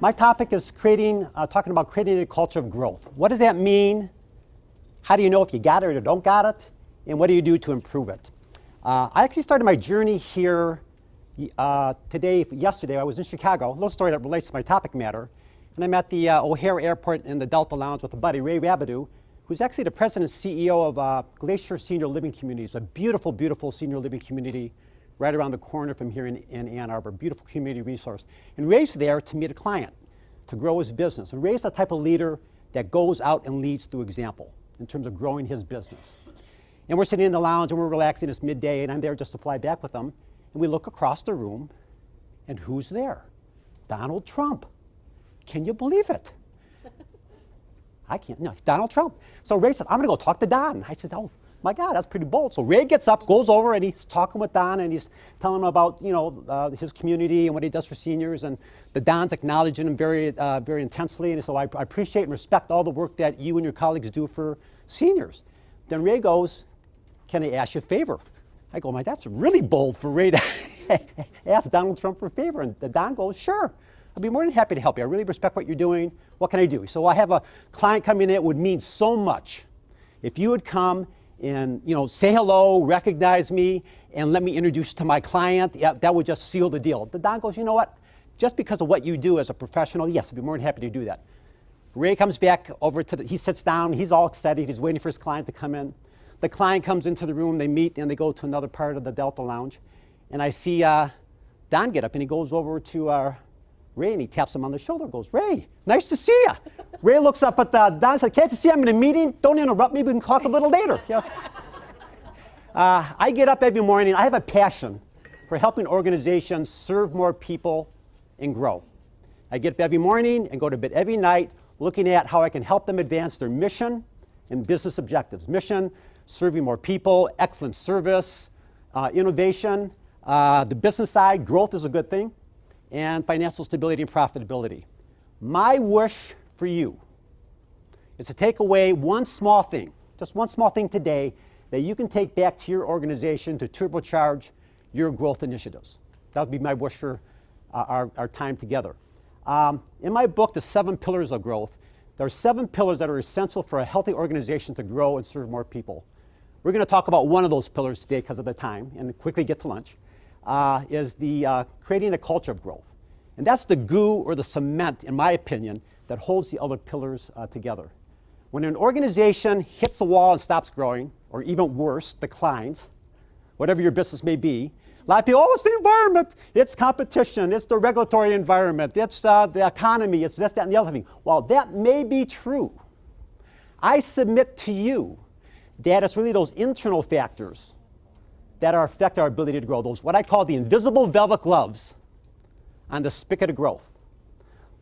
My topic is talking about creating a culture of growth. What does that mean? How do you know if you got it or don't got it? And what do you do to improve it? I actually started my journey here yesterday. I was in Chicago. A little story that relates to my topic matter. And I'm at the O'Hare Airport in the Delta Lounge with a buddy, Ray Rabideau, who's actually the president and CEO of Glacier Senior Living Communities, a beautiful, beautiful senior living community right around the corner from here in Ann Arbor, beautiful community resource. And Ray's there to meet a client, to grow his business. And Ray's the type of leader that goes out and leads through example in terms of growing his business. And we're sitting in the lounge and we're relaxing, it's midday, and I'm there just to fly back with him. And we look across the room, and who's there? Donald Trump. Can you believe it? I can't, no, Donald Trump. So Ray said, I'm gonna go talk to Don. I said, oh my God, that's pretty bold. So Ray gets up, goes over, and he's talking with Don, and he's telling him about, his community and what he does for seniors, and the Don's acknowledging him very, very intensely. And so I appreciate and respect all the work that you and your colleagues do for seniors. Then Ray goes, can I ask you a favor? I go, that's really bold for Ray to ask Donald Trump for a favor. And the Don goes, sure. I'd be more than happy to help you. I really respect what you're doing. What can I do? So I have a client coming in. It would mean so much if you would come and say hello, recognize me, and let me introduce you to my client. Yeah, that would just seal the deal. The Don goes, you know what? Just because of what you do as a professional, yes, I'd be more than happy to do that. Ray comes back over he sits down. He's all excited. He's waiting for his client to come in. The client comes into the room. They meet, and they go to another part of the Delta Lounge. And I see Don get up, and he goes over to Ray, and he taps him on the shoulder and goes, Ray, nice to see you. Ray looks up at Don and says, can't you see I'm in a meeting? Don't interrupt me, we can talk a little later. I get up every morning. I have a passion for helping organizations serve more people and grow. I get up every morning and go to bed every night looking at how I can help them advance their mission and business objectives. Mission, serving more people, excellent service, innovation. The business side, growth is a good thing, and financial stability and profitability. My wish for you is to take away one small thing, just one small thing today that you can take back to your organization to turbocharge your growth initiatives. That would be my wish for our time together. In my book, The 7 Pillars of Growth, there are 7 pillars that are essential for a healthy organization to grow and serve more people. We're going to talk about one of those pillars today because of the time and quickly get to lunch. Is the creating a culture of growth. And that's the glue or the cement, in my opinion, that holds the other pillars together. When an organization hits the wall and stops growing, or even worse, declines, whatever your business may be, a lot of people, it's the environment, it's competition, it's the regulatory environment, it's the economy, it's this, that, and the other thing. While that may be true, I submit to you that it's really those internal factors that affect our ability to grow, those what I call the invisible velvet gloves on the spigot of growth,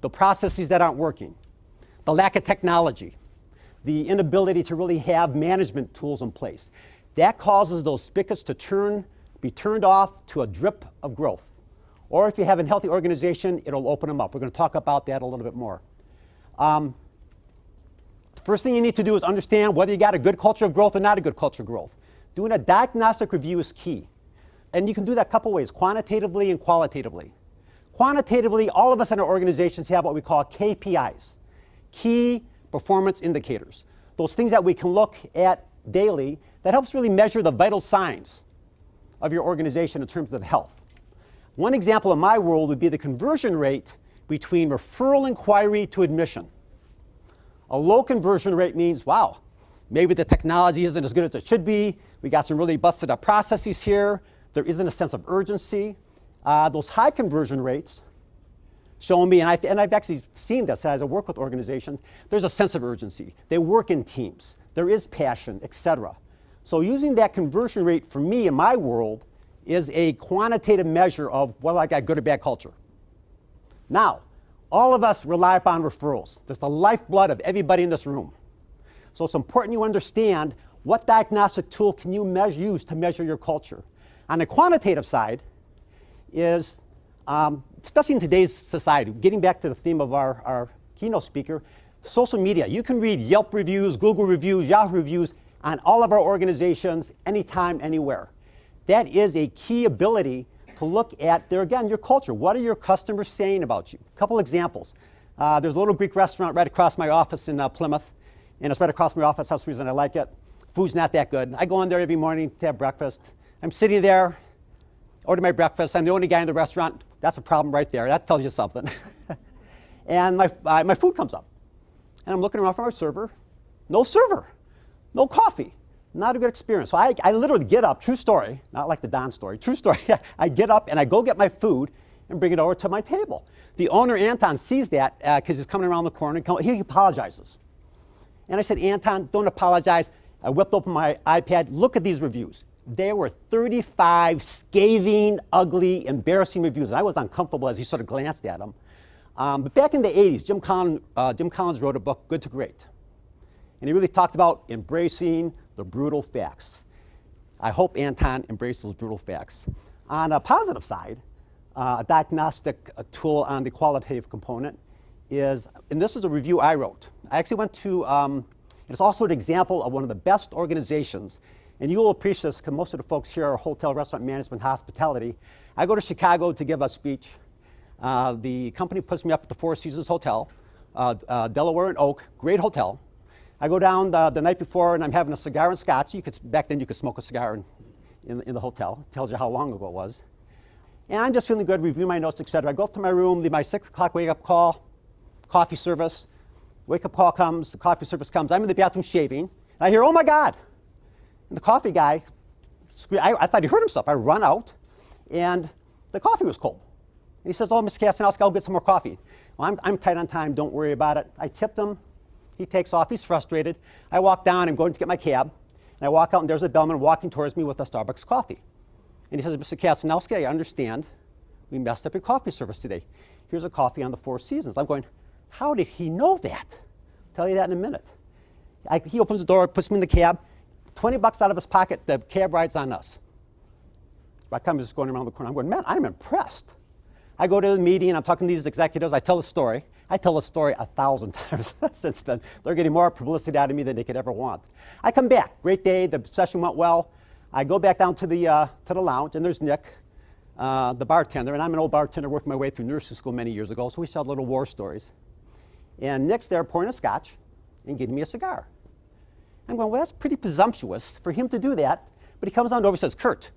the processes that aren't working, the lack of technology, the inability to really have management tools in place. That causes those spigots to be turned off to a drip of growth. Or if you have a healthy organization, it'll open them up. We're going to talk about that a little bit more. The first thing you need to do is understand whether you got a good culture of growth or not a good culture of growth. Doing a diagnostic review is key. And you can do that a couple ways, quantitatively and qualitatively. Quantitatively, all of us in our organizations have what we call KPIs, key performance indicators. Those things that we can look at daily that helps really measure the vital signs of your organization in terms of health. One example in my world would be the conversion rate between referral inquiry to admission. A low conversion rate means, wow, maybe the technology isn't as good as it should be. We got some really busted up processes here. There isn't a sense of urgency. Those high conversion rates show me, and I've actually seen this as I work with organizations, there's a sense of urgency. They work in teams. There is passion, etc. So using that conversion rate for me in my world is a quantitative measure of whether I got good or bad culture. Now, all of us rely upon referrals. That's the lifeblood of everybody in this room. So it's important you understand what diagnostic tool can you use to measure your culture. On the quantitative side is, especially in today's society, getting back to the theme of our keynote speaker, social media. You can read Yelp reviews, Google reviews, Yahoo reviews on all of our organizations, anytime, anywhere. That is a key ability to to look at, there again, your culture. What are your customers saying about you? A couple examples. There's a little Greek restaurant right across my office in Plymouth, and it's right across my office. That's the reason I like it. Food's not that good. I go in there every morning to have breakfast. I'm sitting there, order my breakfast. I'm the only guy in the restaurant. That's a problem right there. That tells you something. And my food comes up. And I'm looking around for my server. No server. No coffee. Not a good experience. So I literally get up, true story, not like the Don story, true story. I get up and I go get my food and bring it over to my table. The owner, Anton, sees that because he's coming around the corner. He apologizes. And I said, Anton, don't apologize. I whipped open my iPad. Look at these reviews. There were 35 scathing, ugly, embarrassing reviews. And I was uncomfortable as he sort of glanced at them. But back in the 80s, Jim Collins wrote a book, Good to Great. And he really talked about embracing the brutal facts. I hope Anton embraced those brutal facts. On a positive side, a diagnostic tool on the qualitative component is, and this is a review I wrote. I actually went to, it's also an example of one of the best organizations, and you'll appreciate this because most of the folks here are hotel, restaurant management, hospitality. I go to Chicago to give a speech. The company puts me up at the Four Seasons Hotel, Delaware and Oak, great hotel. I go down the night before and I'm having a cigar and scotch. Back then you could smoke a cigar in the hotel. It tells you how long ago it was. And I'm just feeling good, review my notes, etc. I go up to my room, my 6 o'clock wake-up call, coffee service. Wake-up call comes, the coffee service comes. I'm in the bathroom shaving, and I hear, oh my God. And the coffee guy, I thought he hurt himself. I run out, and the coffee was cold. And he says, oh, Mr. Kazanowski, I'll get some more coffee. Well, I'm tight on time, don't worry about it. I tipped him. He takes off, he's frustrated. I walk down, I'm going to get my cab, and I walk out, and there's a bellman walking towards me with a Starbucks coffee. And he says, Mr. Kazanowski, I understand we messed up your coffee service today. Here's a coffee on the Four Seasons. I'm going, how did he know that? I'll tell you that in a minute. He opens the door, puts me in the cab, $20 out of his pocket, the cab ride's on us. I come just going around the corner, I'm going, man, I'm impressed. I go to the meeting, I'm talking to these executives, I tell the story. I tell the story 1,000 times since then. They're getting more publicity out of me than they could ever want. I come back, great day, the session went well. I go back down to the lounge, and there's Nick, the bartender, and I'm an old bartender working my way through nursing school many years ago, so we sell little war stories. And Nick's there pouring a scotch and giving me a cigar. I'm going, well, that's pretty presumptuous for him to do that, but he comes on over and says, Kurt,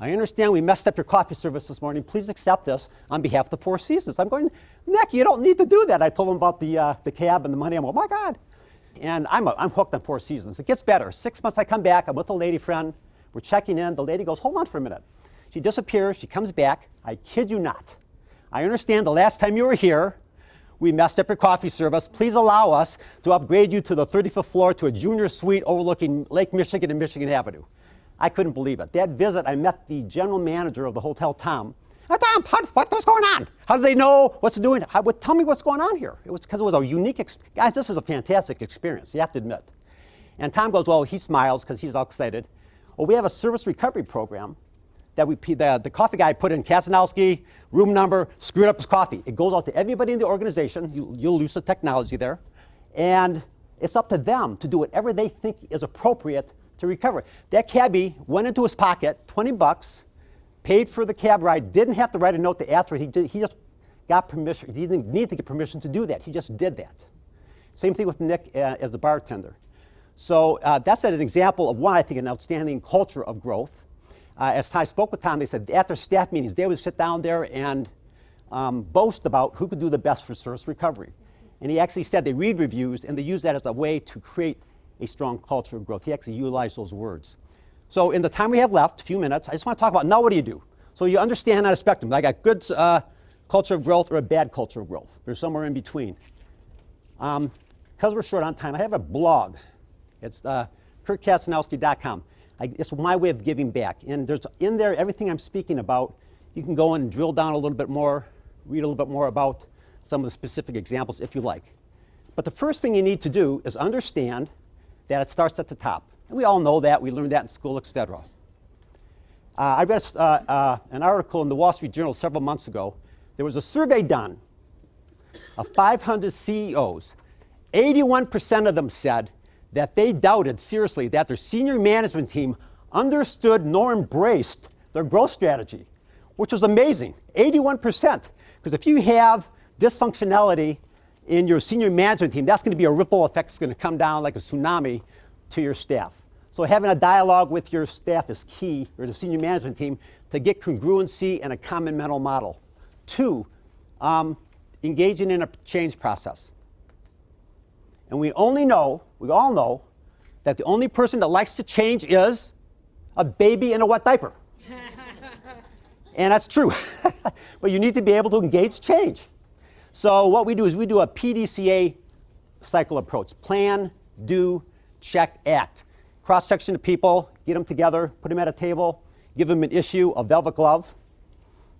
I understand we messed up your coffee service this morning. Please accept this on behalf of the Four Seasons. I'm going, Nick, you don't need to do that. I told him about the cab and the money. I'm like, oh my God. And I'm hooked on Four Seasons. It gets better. 6 months I come back. I'm with a lady friend. We're checking in. The lady goes, hold on for a minute. She disappears. She comes back. I kid you not. I understand the last time you were here, we messed up your coffee service. Please allow us to upgrade you to the 35th floor to a junior suite overlooking Lake Michigan and Michigan Avenue. I couldn't believe it. That visit, I met the general manager of the hotel, Tom. Tom, what's going on? How do they know what's doing? Tell me what's going on here. It was because it was a unique experience. Guys, this is a fantastic experience, you have to admit. And Tom goes, well, he smiles because he's all excited. Well, we have a service recovery program that the coffee guy put in Kazanowski, room number, screwed up his coffee. It goes out to everybody in the organization. You'll use the technology there. And it's up to them to do whatever they think is appropriate to recover. That cabbie went into his pocket, $20, paid for the cab ride, didn't have to write a note to ask for it. He just got permission. He didn't need to get permission to do that. He just did that. Same thing with Nick as the bartender. So that's an example of one, I think, an outstanding culture of growth. As I spoke with Tom, they said at their staff meetings, they would sit down there and boast about who could do the best for service recovery. And he actually said they read reviews and they use that as a way to create a strong culture of growth. He actually utilized those words. So in the time we have left, a few minutes, I just want to talk about now what do you do? So you understand on a spectrum. I got good culture of growth or a bad culture of growth. There's somewhere in between. Because we're short on time, I have a blog. It's kurtkazanowski.com. It's my way of giving back. And there's in there everything I'm speaking about. You can go and drill down a little bit more, read a little bit more about some of the specific examples if you like. But the first thing you need to do is understand that it starts at the top. And we all know that. We learned that in school, etc. I read an article in the Wall Street Journal several months ago. There was a survey done of 500 CEOs. 81% of them said that they doubted seriously that their senior management team understood nor embraced their growth strategy. which was amazing, 81%. Because if you have dysfunctionality in your senior management team, that's going to be a ripple effect that's going to come down like a tsunami to your staff. So having a dialogue with your staff is key, or the senior management team, to get congruency and a common mental model. 2, engaging in a change process. And we all know, that the only person that likes to change is a baby in a wet diaper. And that's true. But you need to be able to engage change. So what we do is we do a PDCA cycle approach. Plan, do, check, act. Cross-section of people, get them together, put them at a table, give them an issue, a velvet glove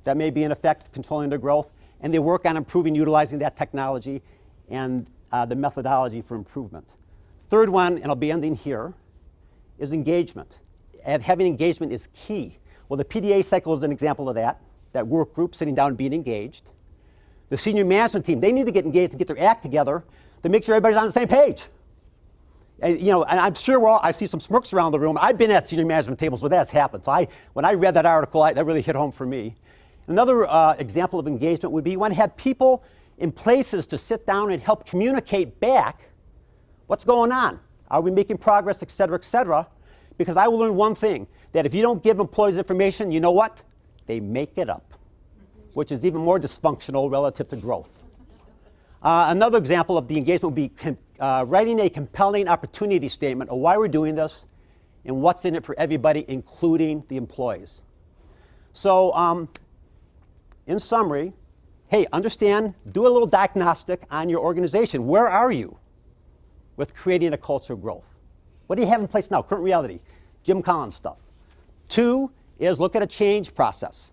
that may be in effect controlling their growth, and they work on improving, utilizing that technology and the methodology for improvement. Third one, and I'll be ending here, is engagement. And having engagement is key. Well, the PDA cycle is an example of that work group sitting down and being engaged. The senior management team, they need to get engaged and get their act together to make sure everybody's on the same page. And, and I'm sure I see some smirks around the room. I've been at senior management tables where that's happened. So when I read that article, that really hit home for me. Another example of engagement would be you want to have people in places to sit down and help communicate back what's going on. Are we making progress, et cetera, et cetera? Because I will learn one thing, that if you don't give employees information, you know what? They make it up, which is even more dysfunctional relative to growth. Another example of the engagement would be writing a compelling opportunity statement of why we're doing this and what's in it for everybody, including the employees. So in summary, hey, understand, do a little diagnostic on your organization. Where are you with creating a culture of growth? What do you have in place now? Current reality, Jim Collins stuff. 2 is look at a change process.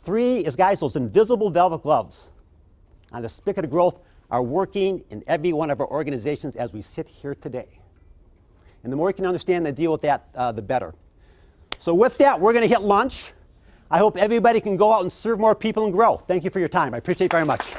3 is, guys, those invisible velvet gloves on the spigot of growth are working in every one of our organizations as we sit here today. And the more you can understand and deal with that, the better. So with that, we're going to hit lunch. I hope everybody can go out and serve more people and grow. Thank you for your time. I appreciate it very much.